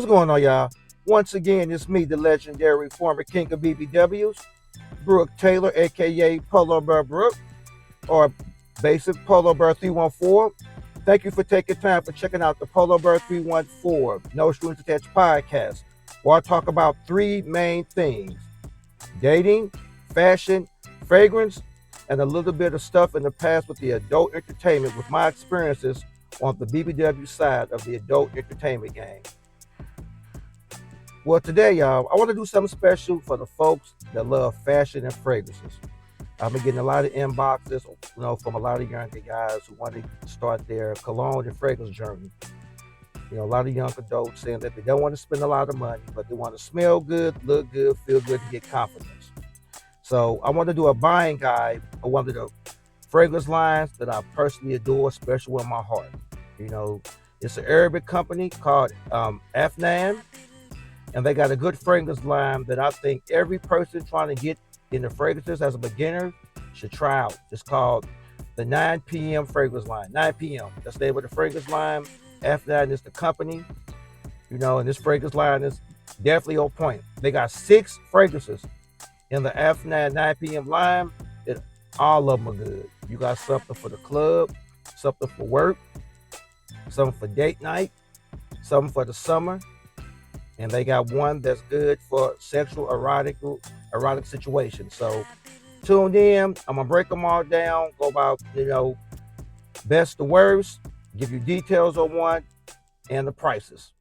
going on, y'all? Once again, it's me, the legendary former king of BBWs, Brooke Taylor, aka Polo Bear Brooke, or basic Polo Bear 314. Thank you for taking time for checking out the Polo Bear 314 No Strings Attached podcast, where I talk about three main things: dating, fashion, fragrance, and a little bit of stuff in the past with the adult entertainment with my experiences on the BBW side of the adult entertainment game. Well, today, y'all, I want to do something special for the folks that love fashion and fragrances. I've been getting a lot of inboxes, from a lot of younger guys who want to start their cologne and fragrance journey. A lot of young adults saying that they don't want to spend a lot of money, but they want to smell good, look good, feel good, and get confidence. So I want to do a buying guide of one of the fragrance lines that I personally adore, special in my heart. It's an Arabic company called Afnan, and they got a good fragrance line that I think every person trying to get into fragrances as a beginner should try out. It's called the 9 p.m. fragrance line. 9 p.m. That's the name of the fragrance line. Afnan is the company, and this fragrance line is definitely on point. They got 6 fragrances in the Afnan 9 p.m. line. All of them are good. You got something for the club, something for work, something for date night, something for the summer, and they got one that's good for sexual erotic situations. So tune in. I'm gonna break them all down, go about best to worst, give you details on one and the prices.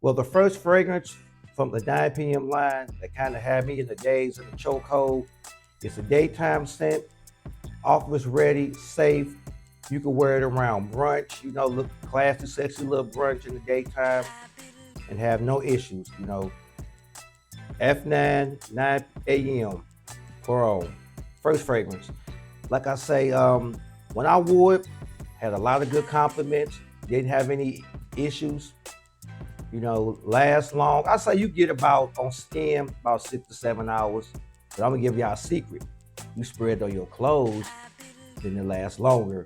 Well, the first fragrance from the 9 p.m. line that kind of had me in the days of the chokehold, it's a daytime scent, office ready, safe. You can wear it around brunch, look classy, sexy little brunch in the daytime and have no issues, F9, 9 a.m. Polo. First fragrance. Like I say, when I wore it, had a lot of good compliments, didn't have any issues, last long. I say you get about on skin about 6 to 7 hours, but I'm gonna give y'all a secret. You spread it on your clothes, then it lasts longer.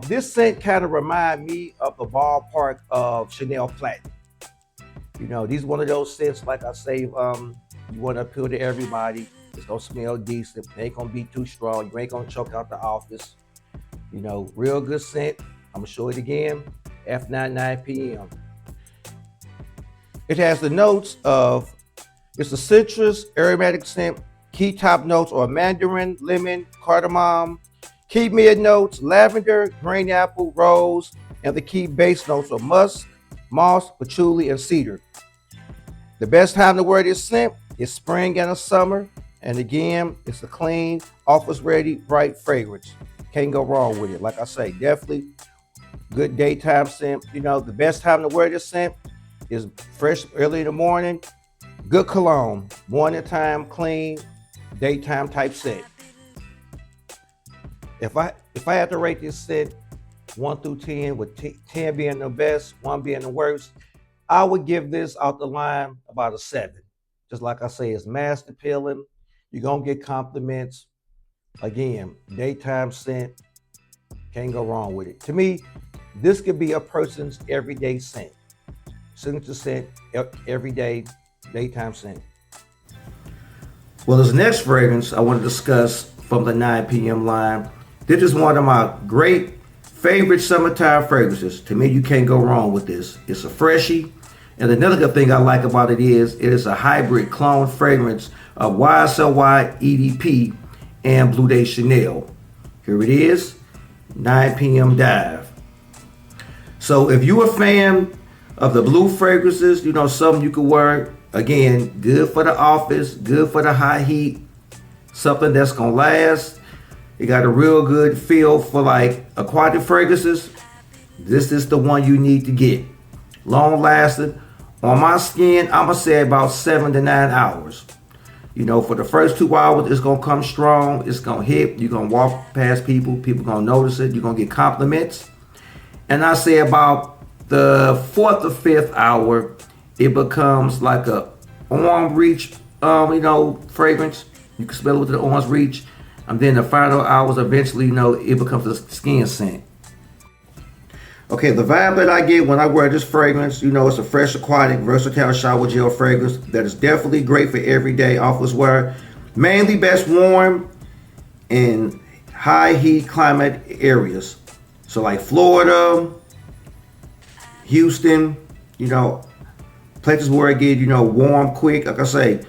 This scent kind of remind me of the ballpark of Chanel Platinum. These one of those scents, like I say, you want to appeal to everybody. It's gonna smell decent. It ain't gonna be too strong. You ain't gonna choke out the office. Real good scent. I'm gonna show it again. F9 9 p.m. It has the notes of, it's a citrus, aromatic scent. Key top notes are mandarin, lemon, cardamom. Key mid notes, lavender, green apple, rose, and the key base notes are musk, moss, patchouli, and cedar. The best time to wear this scent is spring and the summer. And again, it's a clean, office ready, bright fragrance. Can't go wrong with it. Like I say, definitely good daytime scent. The best time to wear this scent is fresh early in the morning. Good cologne, morning time, clean, daytime type scent. If I had to rate this scent 1 through 10, with 10 being the best, 1 being the worst, I would give this out the line about a 7. Just like I say, it's mass appealing. You're gonna get compliments. Again, daytime scent, can't go wrong with it. To me, this could be a person's everyday scent. Signature scent, everyday, daytime scent. Well, this next fragrance I want to discuss from the 9 p.m. line. This is one of my great favorite summertime fragrances. To me, you can't go wrong with this. It's a freshie. And another good thing I like about it is a hybrid clone fragrance of YSLY EDP and Blue Day Chanel. Here it is, 9 p.m. Dive. So if you're a fan of the blue fragrances, something you could wear, again, good for the office, good for the high heat, something that's gonna last. It got a real good feel for like aquatic fragrances. This is the one you need to get. Long lasting. On my skin, I'm gonna say about 7 to 9 hours. For the first 2 hours, it's gonna come strong. It's gonna hit. You're gonna walk past people. People gonna notice it. You're gonna get compliments. And I say about the 4th or 5th hour, it becomes like a arm reach, fragrance. You can smell it with the arm's reach. And then the final hours, eventually, it becomes a skin scent. Okay, the vibe that I get when I wear this fragrance, you know, it's a fresh, aquatic, versatile shower gel fragrance that is definitely great for everyday office wear. Mainly best worn in high heat climate areas. So like Florida, Houston, you know, places where it get, you know, warm quick. Like I say,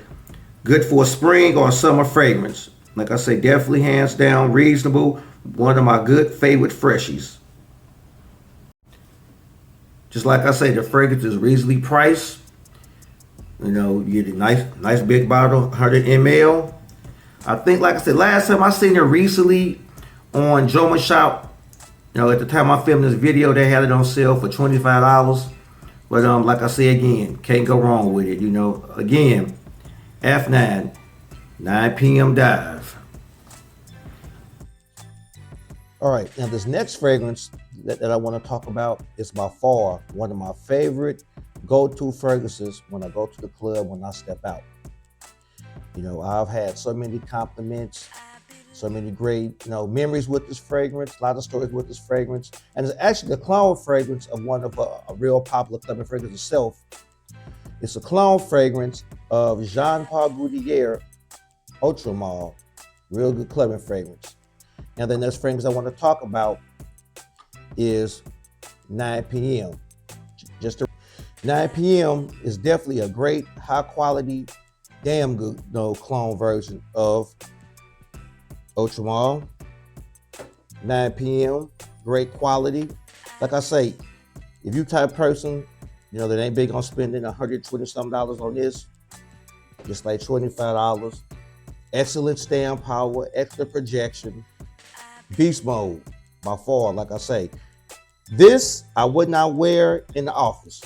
good for a spring or a summer fragrance. Like I say, definitely hands down reasonable. One of my good favorite freshies. Just like I say, the fragrance is reasonably priced. You know, you get a nice big bottle, 100 ml. I think, like I said, last time I seen it recently on Joma Shop. You know, at the time I filmed this video, they had it on sale for $25. But like I say again, can't go wrong with it. You know, again, Afnan, 9 p.m. dive. All right, now this next fragrance that I want to talk about is by far one of my favorite go-to fragrances when I go to the club, when I step out. You know, I've had so many compliments, so many great, you know, memories with this fragrance, a lot of stories with this fragrance. And it's actually a clone fragrance of one of a real popular clubbing fragrance itself. It's a clone fragrance of Jean-Paul Gaultier Ultra Mall, real good clubbing fragrance. Now the next fragrance I want to talk about is 9 p.m. 9 p.m. is definitely a great, high quality, damn good, you know, clone version of Ultra Mall. 9 p.m. great quality. Like I say, if you type person, you know, that ain't big on spending $120 on this, just like $25. Excellent stand power, extra projection, beast mode by far. Like I say, this I would not wear in the office.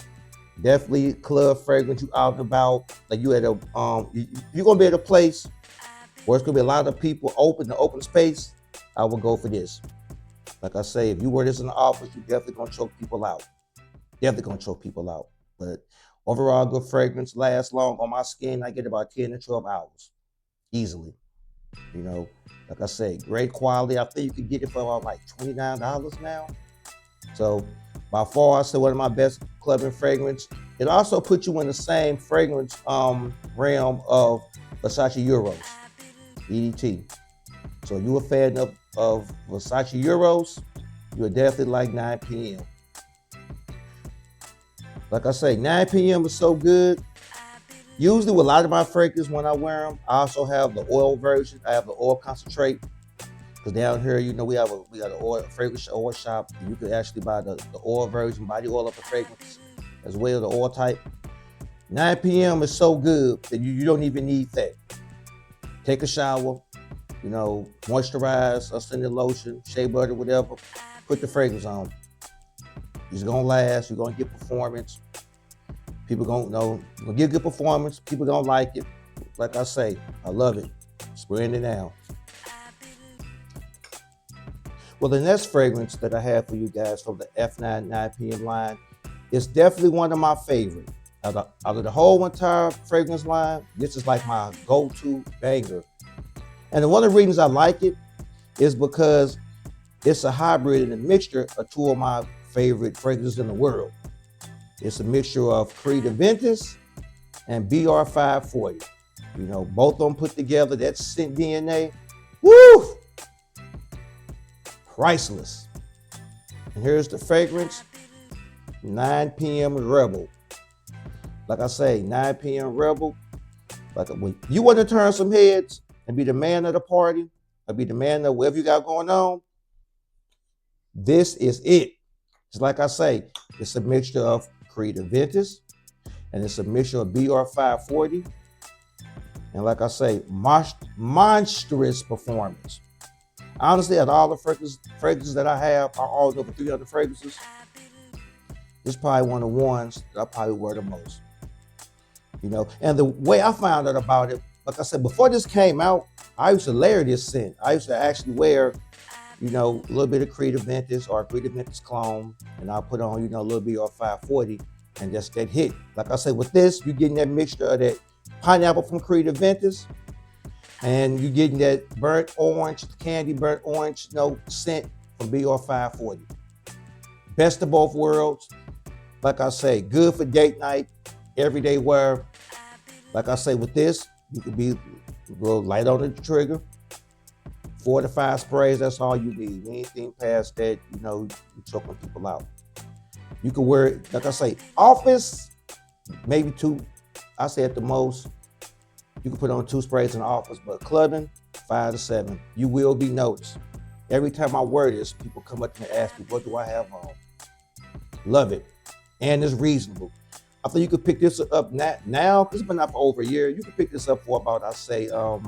Definitely club fragrance, you out and about, like you at a you're gonna be at a place where it's gonna be a lot of people, open space. I would go for this. Like I say, if you wear this in the office, you definitely gonna choke people out. Definitely gonna choke people out. But overall, good fragrance, lasts long on my skin. I get about 10 to 12 hours easily. You know, like I say, great quality. I think you can get it for about like $29 now. So by far, still one of my best clubbing fragrance. It also puts you in the same fragrance realm of Versace Euros, EDT. So you a fan of Versace Euros, you'll definitely like 9 p.m. Like I say, 9 p.m. is so good. Usually with a lot of my fragrances when I wear them, I also have the oil version. I have the oil concentrate. Because down here, you know, we got an oil fragrance oil shop. And you can actually buy the oil version, buy the oil of the fragrance, as well the oil type. 9 p.m. is so good that you don't even need that. Take a shower, you know, moisturize, scented lotion, shea butter, whatever. Put the fragrance on. It's gonna last. You're gonna get performance. People gonna know. You're gonna get good performance. People gonna like it. Like I say, I love it. Spraying it now. Well, the next fragrance that I have for you guys from the F9 9 p.m. line is definitely one of my favorites. Out of the whole entire fragrance line, this is like my go-to banger. And one of the reasons I like it is because it's a hybrid and a mixture of two of my favorite fragrances in the world. It's a mixture of Creed Aventus and BR540. You know, both of them put together, that scent DNA. Woo! Priceless. And here's the fragrance, 9 p.m. Rebel. Like I say, 9 p.m. Rebel. Like when you want to turn some heads and be the man of the party, or be the man of whatever you got going on, this is it. It's like I say, it's a mixture of Creed Aventus, and it's a mixture of BR540. And like I say, monstrous performance. Honestly, out of all the fragrances that I have, are all over 300 fragrances, this is probably one of the ones that I probably wear the most. You know, and the way I found out about it, like I said, before this came out, I used to layer this scent. I used to actually wear, you know, a little bit of Creed Aventus or a Creed Aventus clone, and I'll put on, you know, a little bit of 540, and just that hit. Like I said, with this, you're getting that mixture of that pineapple from Creed Aventus, and you're getting that burnt orange, candy burnt orange, you know, scent from BR540. Best of both worlds. Like I say, good for date night, everyday wear. Like I say, with this, you could be a little light on the trigger. 4 to 5 sprays, that's all you need. Anything past that, you're choking people out. You can wear it, like I say, office, maybe 2. I say at the most, you can put on 2 sprays in the office, but clubbing, 5 to 7. You will be noticed. Every time I wear this, people come up to me and ask me, what do I have on? Love it. And it's reasonable. I think you could pick this up now, because it's been out for over a year. You can pick this up for about, I say, I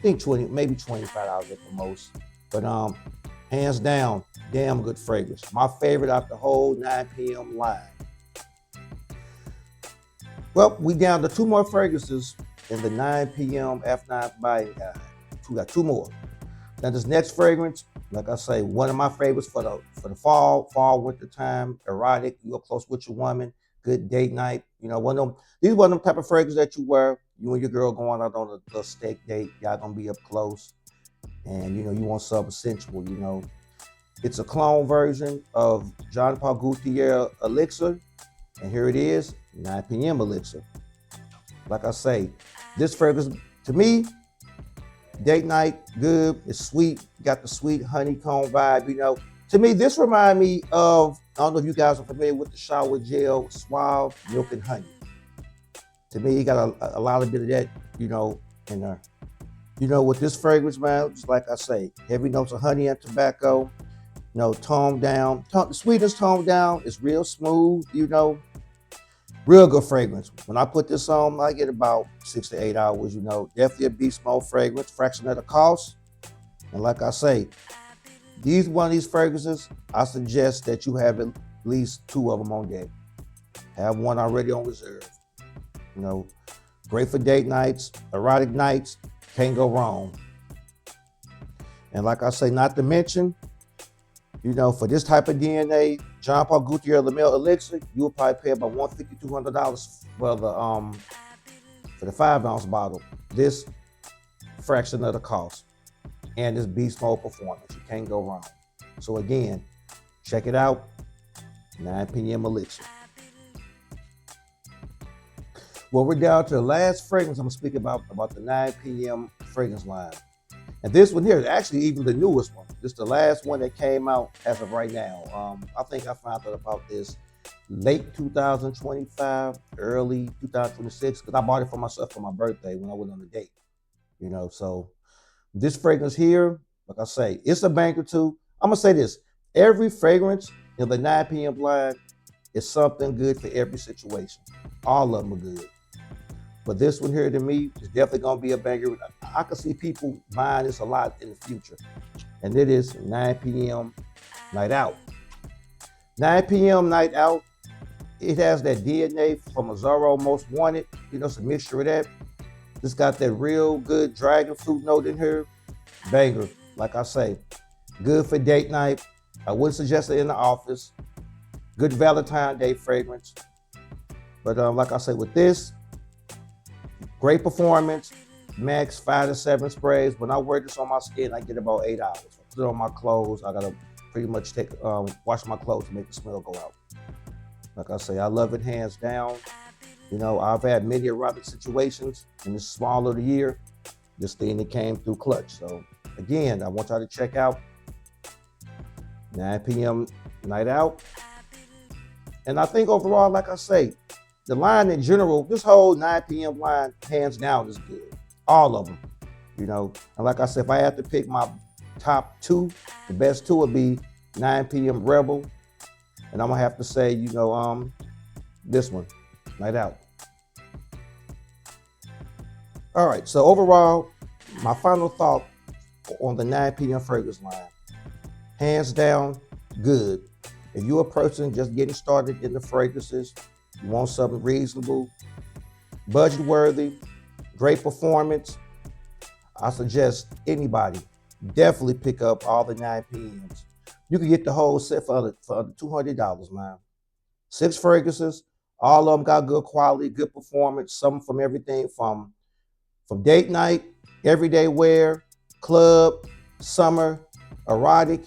think 20, maybe $25 at the most. But hands down, damn good fragrance. My favorite out the whole 9 p.m. line. Well, we down to 2 more fragrances in the 9 p.m. Afnan buying guide. We got 2 more. Now this next fragrance, like I say, one of my favorites for the fall, winter time, erotic. You're close with your woman, good date night. One of them. These are one of them type of fragrances that you wear. You and your girl going out on a steak date. Y'all gonna be up close, and you want something sensual. It's a clone version of Jean Paul Gaultier Elixir, and here it is, 9 p.m. Elixir. Like I say, this fragrance to me, date night, good. It's sweet. Got the sweet honeycomb vibe. To me, this reminds me of, I don't know if you guys are familiar with the shower gel, Suave, Milk and Honey. To me, you got a lot of bit of that, in there. With this fragrance, man, just like I say, heavy notes of honey and tobacco, toned down. The sweetness toned down. It's real smooth, real good fragrance. When I put this on, I get about 6 to 8 hours, Definitely a beast mode fragrance, fraction of the cost. And like I say, one of these fragrances, I suggest that you have at least 2 of them on deck. Have one already on reserve. Great for date nights, erotic nights, can't go wrong. And like I say, not to mention, for this type of DNA, Jean Paul Gaultier Elixir, you will probably pay about $150, $200 for the 5-ounce bottle. This fraction of the cost, and this beast mode performance, you can't go wrong. So again, check it out, 9 p.m. Elixir. Well, we're down to the last fragrance I'm gonna speak about the 9 p.m. fragrance line. And this one here is actually even the newest one. This is the last one that came out as of right now. I think I found out about this late 2025, early 2026, because I bought it for myself for my birthday when I went on a date. So this fragrance here, like I say, it's a banger too. I'm gonna say this: every fragrance in the 9 p.m. line is something good for every situation. All of them are good. But this one here to me is definitely gonna be a banger. I can see people buying this a lot in the future. And it is 9 p.m. Night Out. 9 p.m. Night Out, it has that DNA from a Zorro Most Wanted, it's a mixture of that. It's got that real good dragon fruit note in here. Banger, like I say. Good for date night. I wouldn't suggest it in the office. Good Valentine's Day fragrance. But like I say, with this, great performance, max 5 to 7 sprays. When I wear this on my skin, I get about 8 hours. I put it on my clothes. I gotta pretty much wash my clothes to make the smell go out. Like I say, I love it hands down. I've had many erotic situations in this small of the year. This thing that came through clutch. So again, I want y'all to check out 9 p.m. Night Out. And I think overall, like I say, the line in general, this whole 9 p.m. line, hands down, is good. All of them, And like I said, if I had to pick my top 2, the best 2 would be 9 p.m. Rebel. And I'm going to have to say, this one, Night Out. All right, so overall, my final thought on the 9 p.m. fragrance line. Hands down, good. If you're a person just getting started in the fragrances, you want something reasonable, budget worthy, great performance, I suggest anybody definitely pick up all the 9 p.m.s. You can get the whole set for under $200, man. 6 fragrances, all of them got good quality, good performance, some from everything from date night, everyday wear, club, summer, erotic,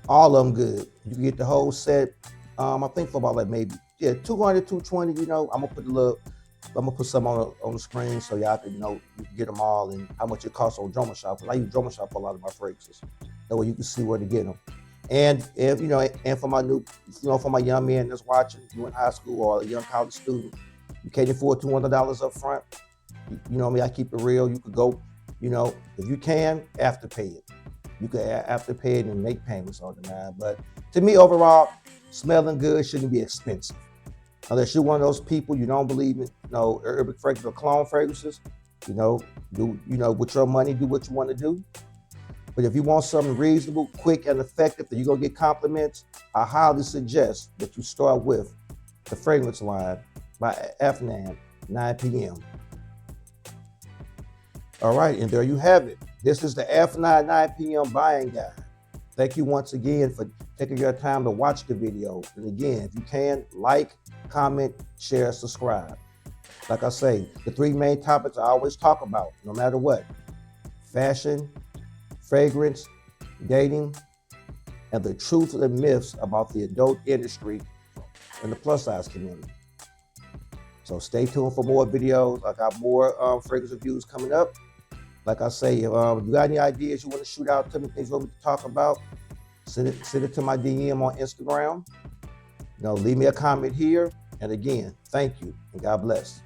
All of them good. You can get the whole set. I think for about like maybe 200, 220. I'm gonna put some on the screen so y'all can you can get them all and how much it costs on Drummer Shop. Cause I use Drummer Shop for a lot of my fragrances. That way you can see where to get them. And if and for my for my young man that's watching, you in high school or a young college student, you can't afford $200 up front. You know me, I keep it real. You could go, if you can, afterpay it. You could afterpay it and make payments on the line. But to me, overall, smelling good shouldn't be expensive. Unless you're one of those people you don't believe in, urban fragrance or cologne fragrances, with your money, do what you want to do. But if you want something reasonable, quick, and effective that you're gonna get compliments, I highly suggest that you start with the fragrance line by Afnan, 9 p.m. All right, and there you have it. This is the Afnan 9 p.m. buying guide. Thank you once again for taking your time to watch the video. And again, if you can, like, comment, share, subscribe. Like I say, the 3 main topics I always talk about, no matter what: fashion, fragrance, dating, and the truth and myths about the adult industry and the plus size community. So stay tuned for more videos. I got more fragrance reviews coming up. Like I say, if you got any ideas you want to shoot out to me, things you want me to talk about, send it to my DM on Instagram. Leave me a comment here. And again, thank you and God bless.